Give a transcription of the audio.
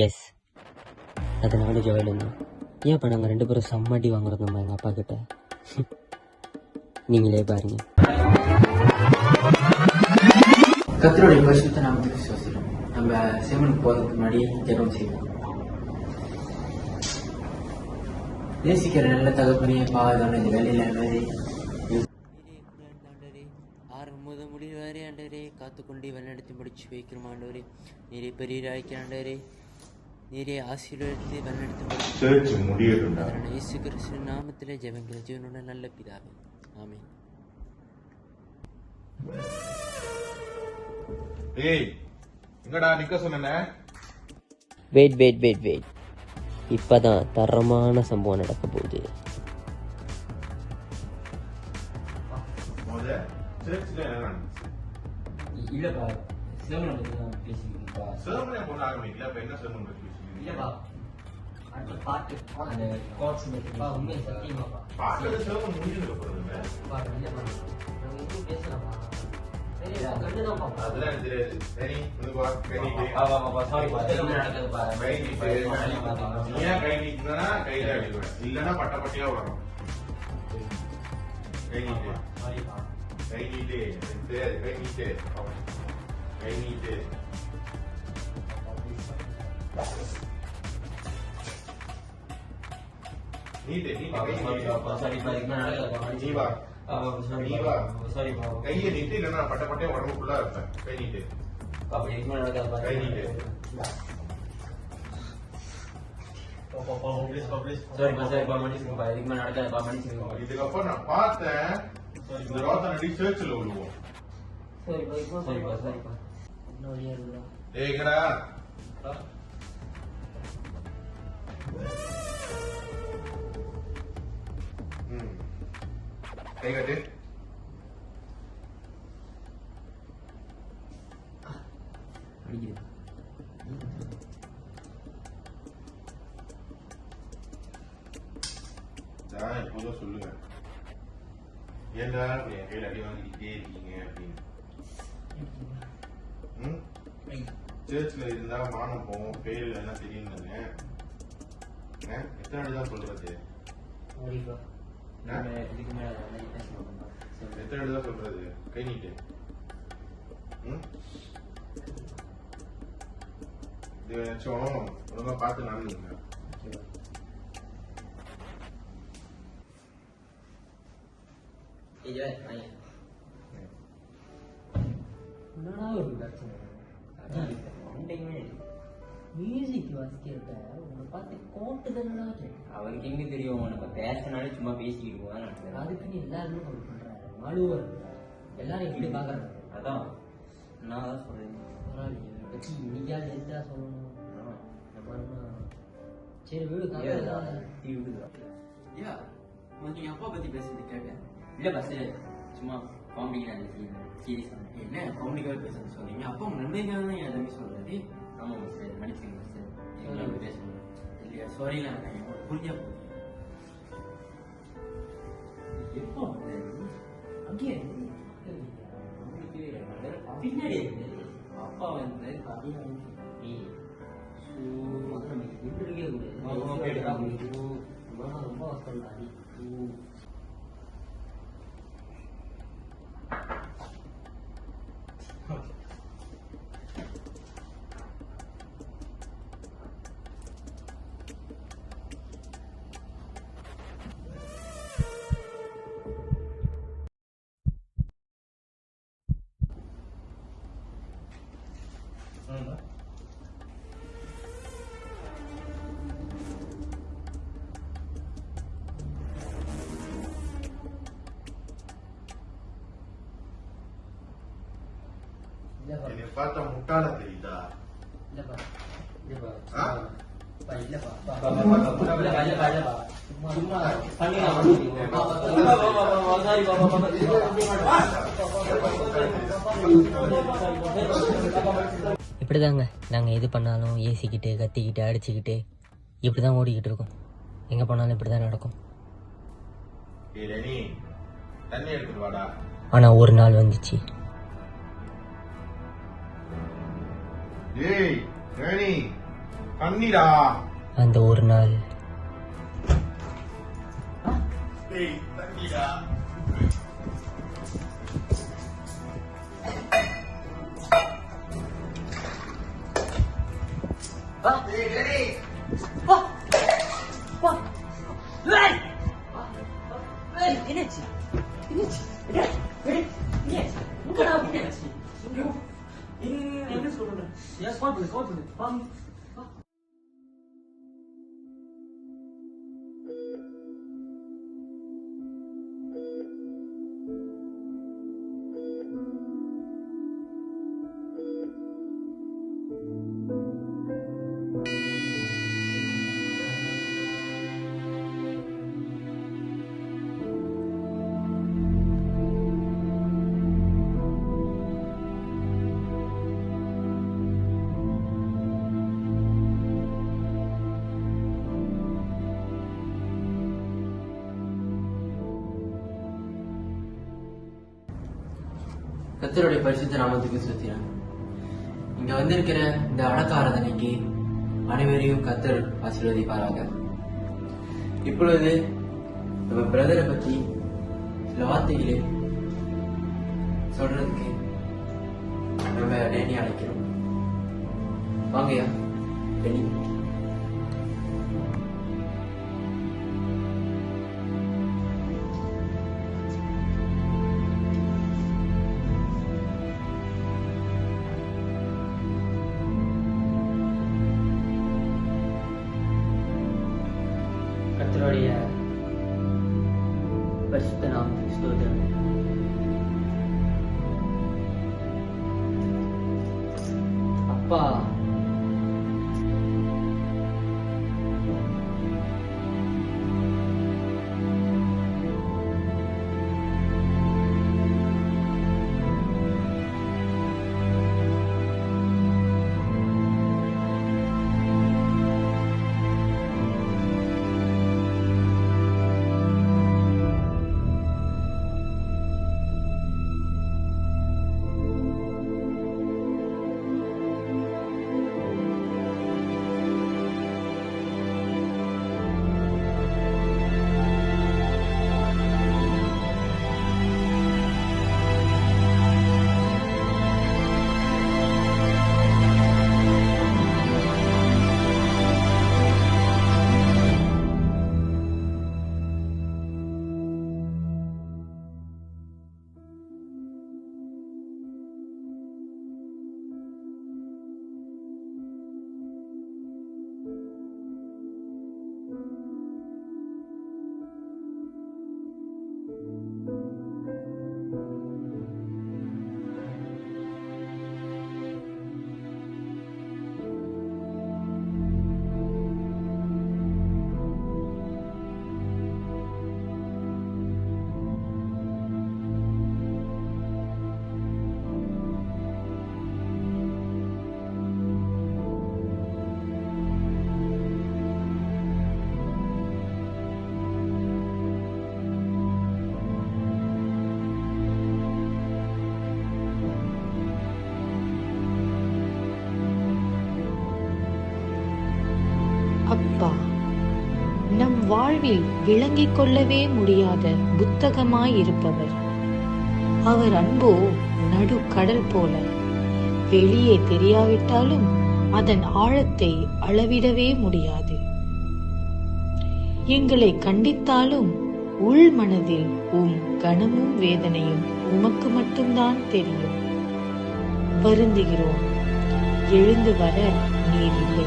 S, அதனால Joel தான். ஏன் இப்போ நாங்கள் 2 பேரும் சம்மட்டி வாங்குறது நம்ம எங்கள் அப்பா கிட்ட. நீங்களே பாருங்க. கர்த்தருடைய பரிசுத்த நாமத்தில் விசுவாசிக்கிறோம். நம்ம சேவனுக்கு போறதுக்கு முன்னாடி ஜெபம் செய்வோம். நேசிக்கிற நல்ல தகப்பனே, பாவதான இந்த வேலையில ஆரம்பம் முடிவு வரை ஆண்டவரே காத்துக்கொண்டு வழிநடத்தி முடிச்சு வைக்கிறோம் ஆண்டவரே. நீரே பெரியராய்க்கு ஆண்டவரே, நீரே ஆசீர்வதித்து வழிநடத்தி முடியும். இயேசு கிறிஸ்து நாமத்திலே ஜெபங்கிற ஜீவனோட நல்ல பிதாவே, ஆமென். வெயிட், இப்பதான் தரமான சம்பவம் நடக்க போகுது. இல்லப்பா, சேவனை பேசிக்கிட்டா இல்லப்பா, அடுத்த பாட்டு அந்த கோட்ஸ் உண்மை சத்தியமாப்பா பேசலாமா? இல்லன்னா பட்டப்பட்டியா வரும். கை நீட்டு கை நீட்டு கையை நீட்டு, இல்லன்னா பட்டப்பட்டியா உடம்புக்குள்ள இருப்பேன். கை நீட்டு இதுக்கப்புறம் நான் பார்த்தேன் இந்த ரோத்தனடி சர்ச்சில் விழுவோம். ஏங்கடா கை கட்டு. எப்போதும் சொல்லுங்க, ஏண்டா என் கையில் அடி வாங்கிக்கிட்டே இருக்கீங்க அப்படின்னு. சர்ச்சில் இருந்தா மானம் போவோம், ஃபெயில் என்ன தெரியும் தானே. எத்தனை அடிதான் சொல்றது? எத்தனை அடிதான் சொல்றது? கை நீட்டு. இது வச்சோம் ஒழுங்கா பார்த்து நடந்துங்க. மியூசிக் வாசிக்கிறத உங்களை பார்த்து கோட்டுதல்னா அவருக்கு எங்க தெரியும், நம்ம பேசினாலே சும்மா பேசிக்கிட்டு போவான். அதுக்குன்னு எல்லாருமே கவுண்ட் பண்றாரு. மழுவர் எல்லாரும் எப்படி பாக்குறாங்க? அதான் நான் தான் சொல்றேன். பத்தி இன்னைக்கா சேர்த்தா சொல்லணும். சரி வீடு நீங்க அப்பா பத்தி பேசுறது கேட்டேன். இல்ல பஸ் சும்மா காமெடிக்கு சீரியஸா என்ன காமெடிக்காக பேசுறது சொல்றீங்க? அப்பா நன்மைக்காக தான் என் தம்பி சொல்றாரு. ஆமா சார், மன்னிச்சுங்க சார், எங்களை பேசணும் இல்லையா? சாரிங்களா, புரிஞ்சா போகுது. எப்போ அங்கேயே பின்னாடி அப்பா வந்து ரொம்ப கஷ்டம். என்னை பார்த்தா முட்டாள தெரியுதா? இப்படிதாங்க நாங்கள் எது பண்ணாலும் ஏசிக்கிட்டு கத்திக்கிட்டு அடிச்சுக்கிட்டு இப்படிதான் ஓடிக்கிட்டு இருக்கோம். எங்கே போனாலும் இப்படிதான் நடக்கும். ஆனால் ஒரு நாள் வந்துச்சு. ஏய் டேனி தண்ணிடா. அந்த ஒரு நாள் ஏய் தண்ணிடா. ஏய் டேனி கர்த்தருடைய பரிசுத்த நாமத்துக்கு ஸ்தோத்திரம். இங்க வந்திருக்கிற இந்த அடக்க ஆராதனைக்கு அனைவரையும் கர்த்தர் ஆசீர்வதிப்பாராக. இப்பொழுது நம்ம பிரதரை பத்தி சில வார்த்தைகளை சொல்றதுக்கு நம்ம டேனி அழைக்கிறோம். வாங்கயா டேனி. கர்த்தருடைய பரிசுத்த நாமத்துக்கு ஸ்தோத்திரம். அப்பா, அப்பா, நம் வாழ்வில் விளங்கிக் கொள்ளவே முடியாத புத்தகமாயிருப்பவர். அவர் அன்போ நடு கடல் போல, வெளியே தெரியாவிட்டாலும் அதன் ஆழத்தை அளவிடவே முடியாது. எங்களை கண்டித்தாலும் உள் மனதில் கனமும் வேதனையும் உமக்கு மட்டும்தான் தெரியும். வருந்துகிறோம், எழுந்து வர நீர் இல்லை.